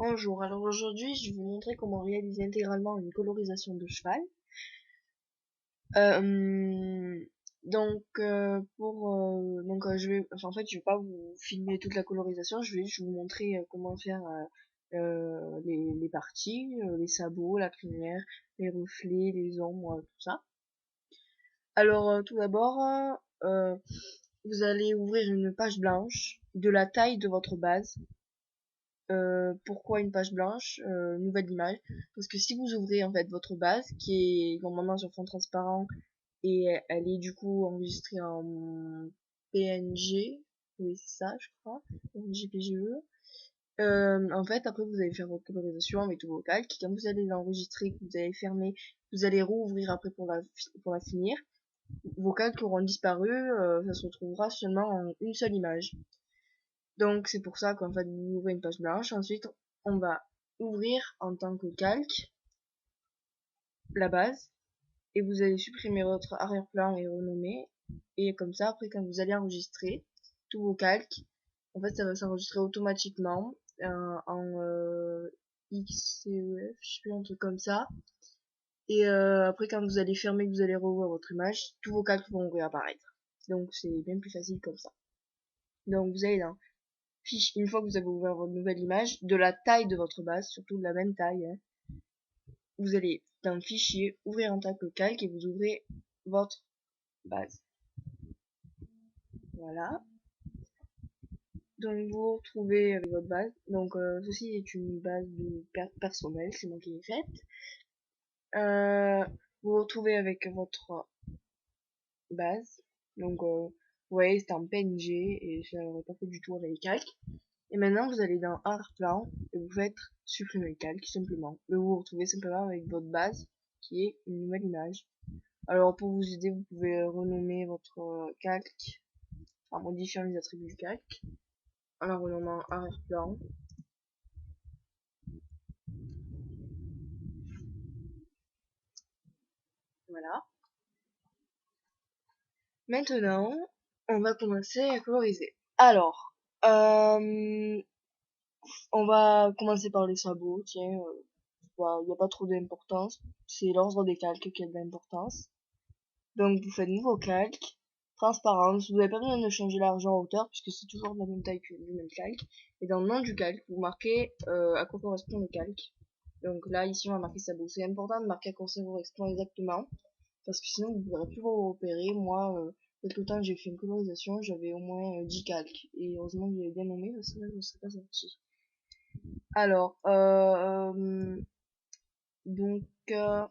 Bonjour, alors aujourd'hui je vais vous montrer comment réaliser intégralement une colorisation de cheval. Euh, je vais pas vous filmer toute la colorisation, je vais juste vous montrer comment faire les parties, les sabots, la crinière, les reflets, les ombres, tout ça. Alors tout d'abord, euh, vous allez ouvrir une page blanche de la taille de votre base. Pourquoi une page blanche, nouvelle image? Parce que si vous ouvrez en fait votre base, qui est normalement sur fond transparent, et elle est du coup enregistrée en PNG, oui c'est ça je crois, JPGE. En fait après vous allez faire votre colorisation avec tous vos calques, et quand vous allez l'enregistrer, que vous allez fermer, vous allez rouvrir après pour la finir, vos calques auront disparu, ça se retrouvera seulement en une seule image. Donc c'est pour ça qu'en fait vous ouvrez une page blanche. Ensuite on va ouvrir en tant que calque la base et vous allez supprimer votre arrière-plan et renommer. Et comme ça après quand vous allez enregistrer tous vos calques, en fait ça va s'enregistrer automatiquement en XCEF, je sais plus, un truc comme ça. Et après quand vous allez fermer, que vous allez revoir votre image, tous vos calques vont réapparaître. Donc c'est bien plus facile comme ça. Donc vous allez dans fiche, une fois que vous avez ouvert votre nouvelle image, de la taille de votre base, surtout de la même taille, hein, vous allez dans le fichier, ouvrir en tant que calque et vous ouvrez votre base. Voilà. Donc vous vous retrouvez avec votre base. Donc ceci est une base de personnelle, c'est moi qui l'ai faite. Vous vous retrouvez avec votre base. Donc vous voyez c'est en PNG et je n'aurais pas fait du tout avec les calques. Et maintenant, vous allez dans arrière-plan et vous faites supprimer le calque, simplement. Et vous vous retrouvez simplement avec votre base, qui est une nouvelle image. Alors, pour vous aider, vous pouvez renommer votre calque, en modifiant les attributs du calque, en la renommant arrière-plan. Voilà. Maintenant, on va commencer à coloriser. Alors, on va commencer par les sabots, tiens, il n'y a pas trop d'importance. C'est l'ordre des calques qui a de l'importance. Donc vous faites nouveau calque, transparence, vous n'avez pas besoin de changer l'argent en hauteur puisque c'est toujours de la même taille que le même calque. Et dans le nom du calque, vous marquez à quoi correspond le calque. Donc là, ici, on va marquer sabot. C'est important de marquer à quoi ça correspond exactement parce que sinon, vous ne pourrez plus vous repérer. Moi, quelque temps, j'ai fait une colorisation, j'avais au moins 10 calques. Et heureusement que j'avais bien nommé parce que là, je ne serais pas sorti. Alors, donc, euh,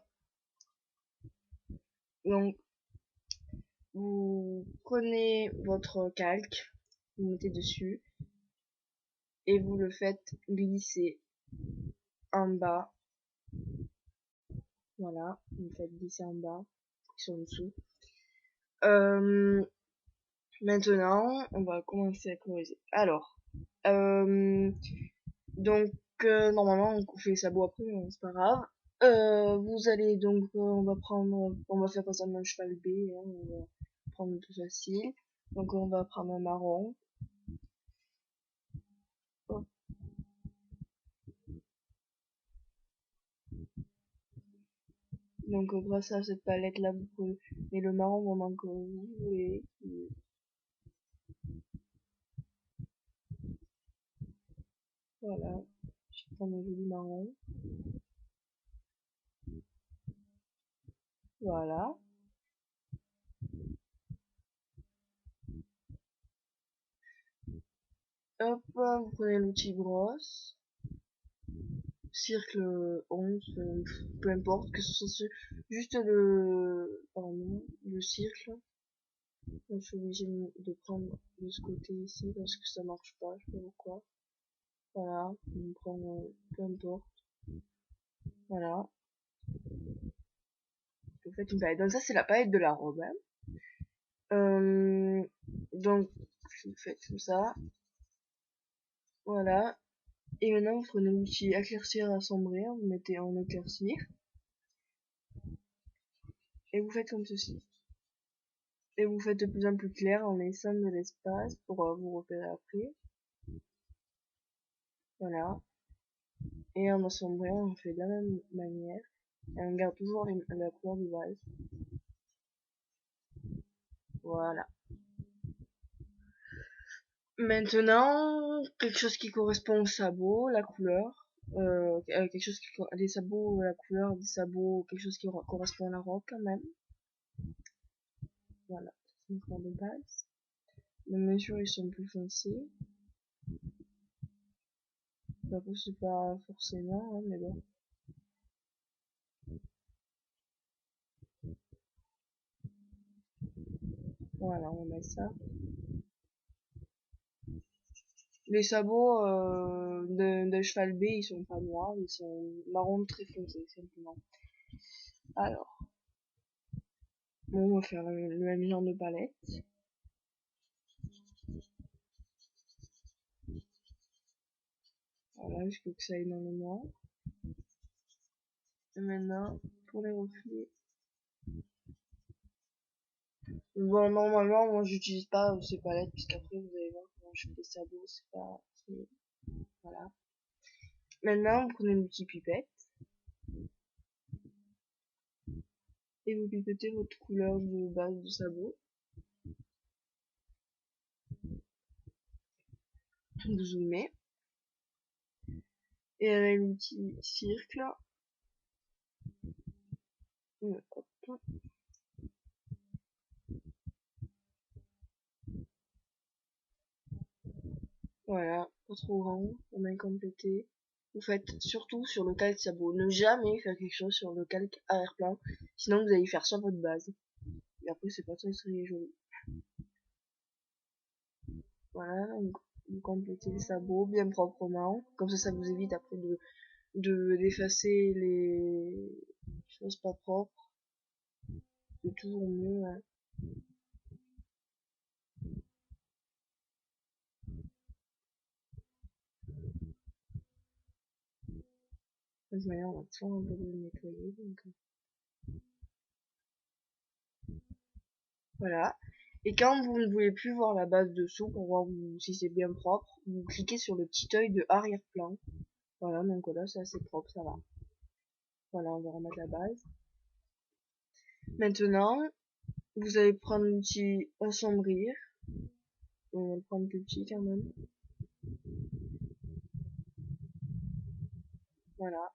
donc, vous prenez votre calque, vous mettez dessus et vous le faites glisser en bas. Voilà, vous le faites glisser en bas, sur le dessous. Euh, Maintenant, on va commencer à coloriser. Alors, euh, donc normalement on fait les sabots après, mais c'est pas grave. Vous allez donc, on va faire par exemple un cheval B, hein, on va prendre le plus facile. Donc on va prendre un marron. Hop. Donc grâce à cette palette là, vous pouvez mettre le marron vraiment que vous voulez. Voilà, je vais prendre un joli marron. Voilà. Hop, vous prenez l'outil brosse, cercle 11, peu importe, que ce soit juste le cercle. Je suis obligée de prendre de ce côté ici parce que ça marche pas, je sais pas pourquoi. Voilà, on prend, peu importe. Voilà, vous faites une palette. Donc ça c'est la palette de la robe, hein. Donc vous faites comme ça, voilà. Et maintenant vous prenez l'outil éclaircir assombrir, vous mettez en éclaircir et vous faites comme ceci. Et vous faites de plus en plus clair en laissant de l'espace pour vous repérer après. Voilà. Et en assombrant, on fait de la même manière. Et on garde toujours la couleur de base. Voilà. Maintenant, quelque chose qui correspond au sabot, la couleur. Quelque chose des sabots, la couleur des sabots, quelque chose qui correspond à la robe quand même. Voilà, c'est une couleur de base. Les mesures, ils sont plus foncés. Après, c'est pas forcément, hein, mais bon. Voilà, on met ça. Les sabots de cheval B, ils sont pas noirs, ils sont marron très foncés, simplement. Alors, bon, on va faire le même genre de palette. Voilà, jusqu'à que ça aille dans le noir. Et maintenant, pour les reflets. Bon, normalement, moi, j'utilise pas ces palettes, puisqu'après, vous allez voir comment je fais des sabots, c'est pas... Voilà. Maintenant, vous prenez une petite pipette. Et vous pipetez votre couleur de base de sabot. Vous zoomez. Et avec l'outil circle, hop, voilà, pas trop grand, pour bien compléter. Vous faites surtout sur le calque sabot. Ne jamais faire quelque chose sur le calque arrière-plan, sinon vous allez faire sur votre base. Et après c'est pas très joli. Voilà, donc vous complétez le sabot bien proprement. Comme ça vous évite après d'effacer les choses pas propres. C'est toujours mieux, hein. De toute manière, on va toujours un peu le nettoyer, donc voilà. Et quand vous ne voulez plus voir la base dessous pour voir si c'est bien propre, vous cliquez sur le petit œil de arrière-plan. Voilà, donc là c'est assez propre, ça va. Voilà, on va remettre la base. Maintenant, vous allez prendre l'outil assombrir. On va le prendre plus petit quand même. Voilà.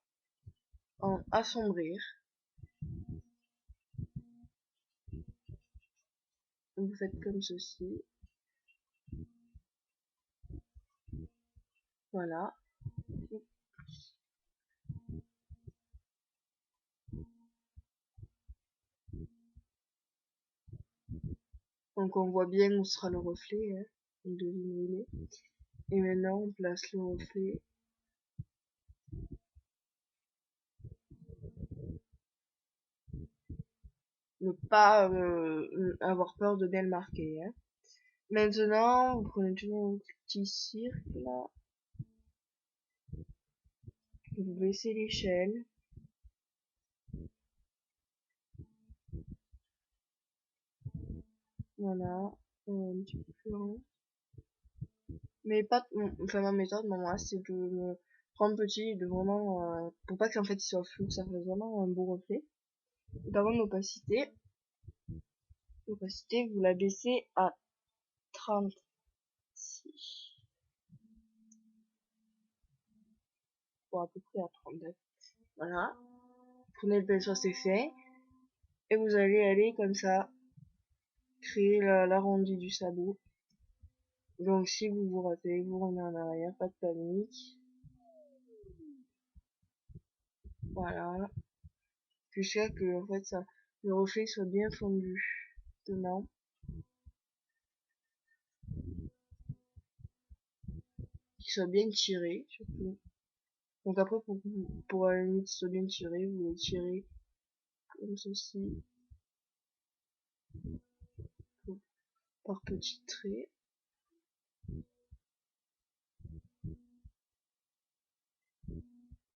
En assombrir, vous faites comme ceci. Voilà. Donc on voit bien où sera le reflet, hein. On devine où il est. Et maintenant on place le reflet. Ne pas avoir peur de bien le marquer, hein. Maintenant, vous prenez toujours un petit cirque là. Vous baissez l'échelle. Voilà. Un petit peu plus grand. Mais pas, enfin ma méthode, moi, c'est de me prendre petit et de vraiment, pour pas qu'en fait il soit flou, que ça fasse vraiment un beau reflet. Et par contre, l'opacité, vous la baissez à 36. Pour à peu près à 39. Voilà. Prenez le pinceau, c'est fait. Et vous allez aller comme ça, créer l'arrondi du sabot. Donc si vous vous ratez, vous revenez en arrière, pas de panique. Voilà. Jusqu'à que en fait ça, le reflet soit bien fondu dedans. Qu'il soit bien tiré surtout. Donc après pour à la limite qu'il soit bien tiré, vous le tirez comme ceci par petits traits.